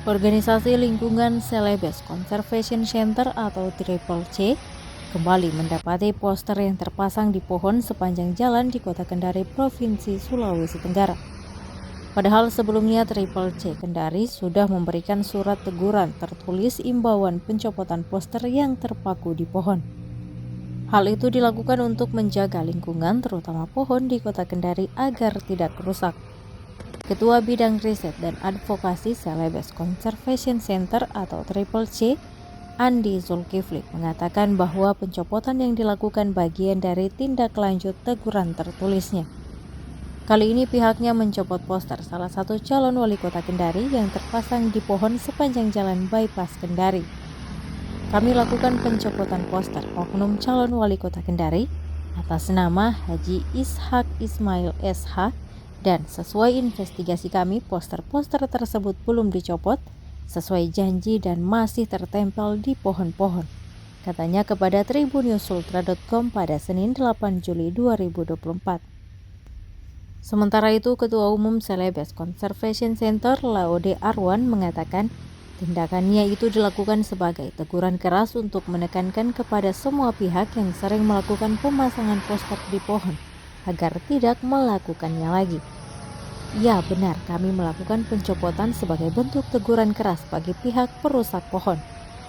Organisasi Lingkungan Celebes Conservation Center atau Triple C kembali mendapati poster yang terpasang di pohon sepanjang jalan di Kota Kendari, Provinsi Sulawesi Tenggara. Padahal sebelumnya Triple C Kendari sudah memberikan surat teguran tertulis imbauan pencopotan poster yang terpaku di pohon. Hal itu dilakukan untuk menjaga lingkungan terutama pohon di Kota Kendari agar tidak rusak. Ketua Bidang Riset dan Advokasi Celebes Conservation Center atau Triple C, Andi Zulkifli, mengatakan bahwa pencopotan yang dilakukan bagian dari tindak lanjut teguran tertulisnya. Kali ini pihaknya mencopot poster salah satu calon wali kota Kendari yang terpasang di pohon sepanjang jalan bypass Kendari. Kami lakukan pencopotan poster oknum calon wali kota Kendari atas nama Haji Ishak Ismail SH, dan sesuai investigasi kami poster-poster tersebut belum dicopot sesuai janji dan masih tertempel di pohon-pohon, katanya kepada tribunnews.ultra.com pada Senin 8 Juli 2024. Sementara itu, Ketua Umum Celebes Conservation Center Laude Arwan mengatakan tindakannya itu dilakukan sebagai teguran keras untuk menekankan kepada semua pihak yang sering melakukan pemasangan poster di pohon agar tidak melakukannya lagi. Ya benar, kami melakukan pencopotan sebagai bentuk teguran keras bagi pihak perusak pohon,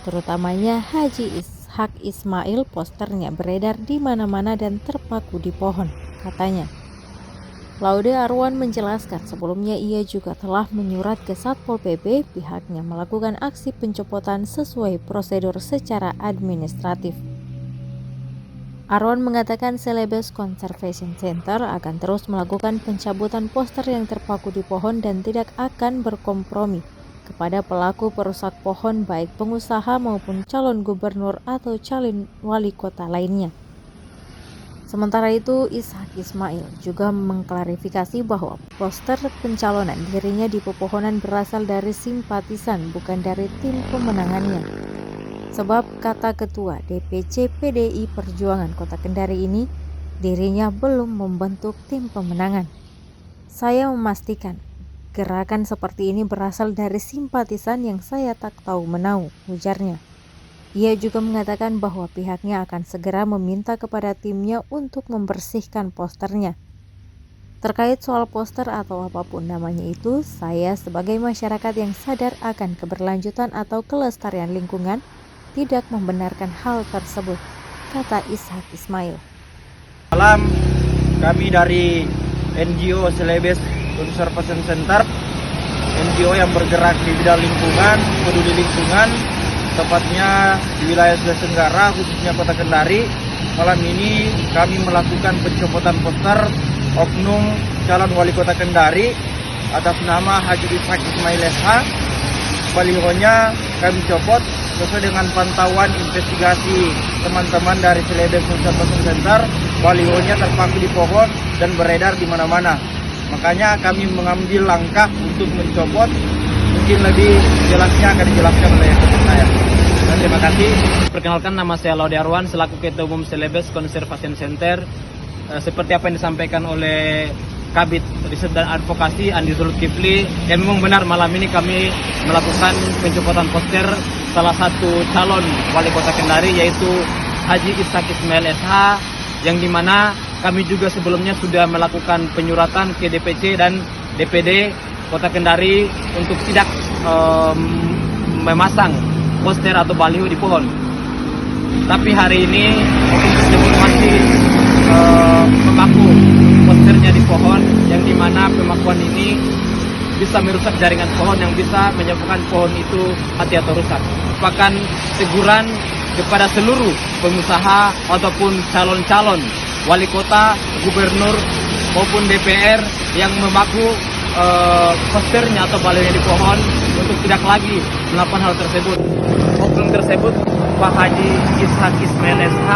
terutamanya Haji Ishak Ismail. Posternya beredar di mana-mana dan terpaku di pohon, katanya. Laude Arwan menjelaskan sebelumnya ia juga telah menyurat ke Satpol PP pihaknya melakukan aksi pencopotan sesuai prosedur secara administratif. Arwan mengatakan Celebes Conservation Center akan terus melakukan pencabutan poster yang terpaku di pohon dan tidak akan berkompromi kepada pelaku perusak pohon baik pengusaha maupun calon gubernur atau calon wali kota lainnya. Sementara itu, Ishak Ismail juga mengklarifikasi bahwa poster pencalonan dirinya di pepohonan berasal dari simpatisan bukan dari tim pemenangannya. Sebab kata Ketua DPC PDI Perjuangan Kota Kendari ini, dirinya belum membentuk tim pemenangan. Saya memastikan gerakan seperti ini berasal dari simpatisan yang saya tak tahu menau, ujarnya. Ia juga mengatakan bahwa pihaknya akan segera meminta kepada timnya untuk membersihkan posternya. Terkait soal poster atau apapun namanya itu, saya sebagai masyarakat yang sadar akan keberlanjutan atau kelestarian lingkungan tidak membenarkan hal tersebut, kata Ishak Ismail. Malam, kami dari NGO Celebes Conservation Center, NGO yang bergerak di bidang lingkungan, peduli lingkungan, tepatnya di wilayah Sulawesi Tenggara, khususnya Kota Kendari. Malam ini kami melakukan pencopotan poster oknum calon wali kota Kendari atas nama Haji Ishak Ismail SH. Balihonya kami copot sesuai dengan pantauan investigasi teman-teman dari Celebes Conservation Center. Balihonya terpaku di pohon dan beredar di mana-mana. Makanya kami mengambil langkah untuk mencopot. Mungkin lebih jelasnya akan dijelaskan oleh saya. Dan terima kasih. Perkenalkan, nama saya Laude Arwan selaku Ketua Umum Celebes Conservation Center. Seperti apa yang disampaikan oleh Kabid Riset dan Advokasi Andi Zulkifli, yang memang benar malam ini kami melakukan pencopotan poster salah satu calon wali kota Kendari yaitu Haji Ishak Ismail SH, yang dimana kami juga sebelumnya sudah melakukan penyuratan ke DPC dan DPD Kota Kendari untuk tidak memasang poster atau baliho di pohon. Tapi hari ini oknum tersebut masih memaku posternya di pohon, yang dimana pemakuan ini bisa merusak jaringan pohon yang bisa menyebabkan pohon itu mati atau rusak. Merupakan teguran kepada seluruh pengusaha ataupun calon-calon wali kota, gubernur maupun DPR yang memaku posternya atau balihonya di pohon untuk tidak lagi melakukan hal tersebut. Oknum tersebut, Pak Haji Ishak Ismail SH,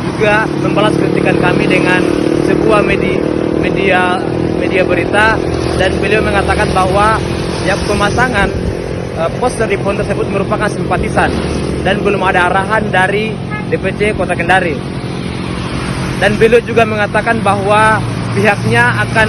juga membalas kritikan kami dengan sebuah media berita, dan beliau mengatakan bahwa yang pemasangan poster di pohon tersebut merupakan simpatisan dan belum ada arahan dari DPC Kota Kendari. Dan beliau juga mengatakan bahwa pihaknya akan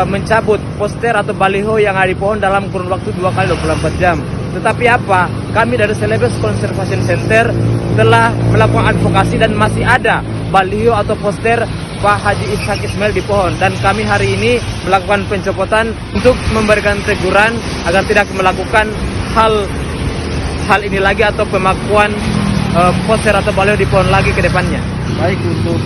mencabut poster atau baliho yang ada di pohon dalam kurun waktu 2 kali 24 jam. Tetapi apa? Kami dari Celebes Conservation Center telah melakukan advokasi dan masih ada baliho atau poster Pak Haji Ishak Ismail di pohon, dan kami hari ini melakukan pencopotan untuk memberikan teguran agar tidak melakukan hal ini lagi atau pemakuan poster atau baliho di pohon lagi ke depannya. Baik, untuk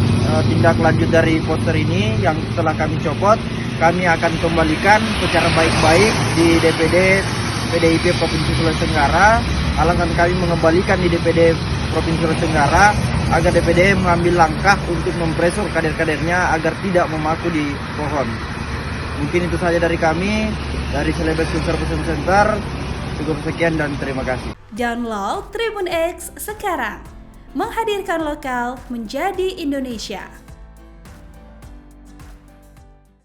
tindak lanjut dari poster ini yang telah kami copot, kami akan kembalikan secara baik-baik di DPD PDIP Provinsi Sulawesi Tenggara. Akan kami mengembalikan di DPD Provinsi Sulawesi Tenggara agar DPD mengambil langkah untuk mempresur kader-kadernya agar tidak memaku di pohon. Mungkin itu saja dari kami, dari Celebes Conservation Center. Cukup sekian dan terima kasih. Download Tribun X sekarang, menghadirkan lokal menjadi Indonesia.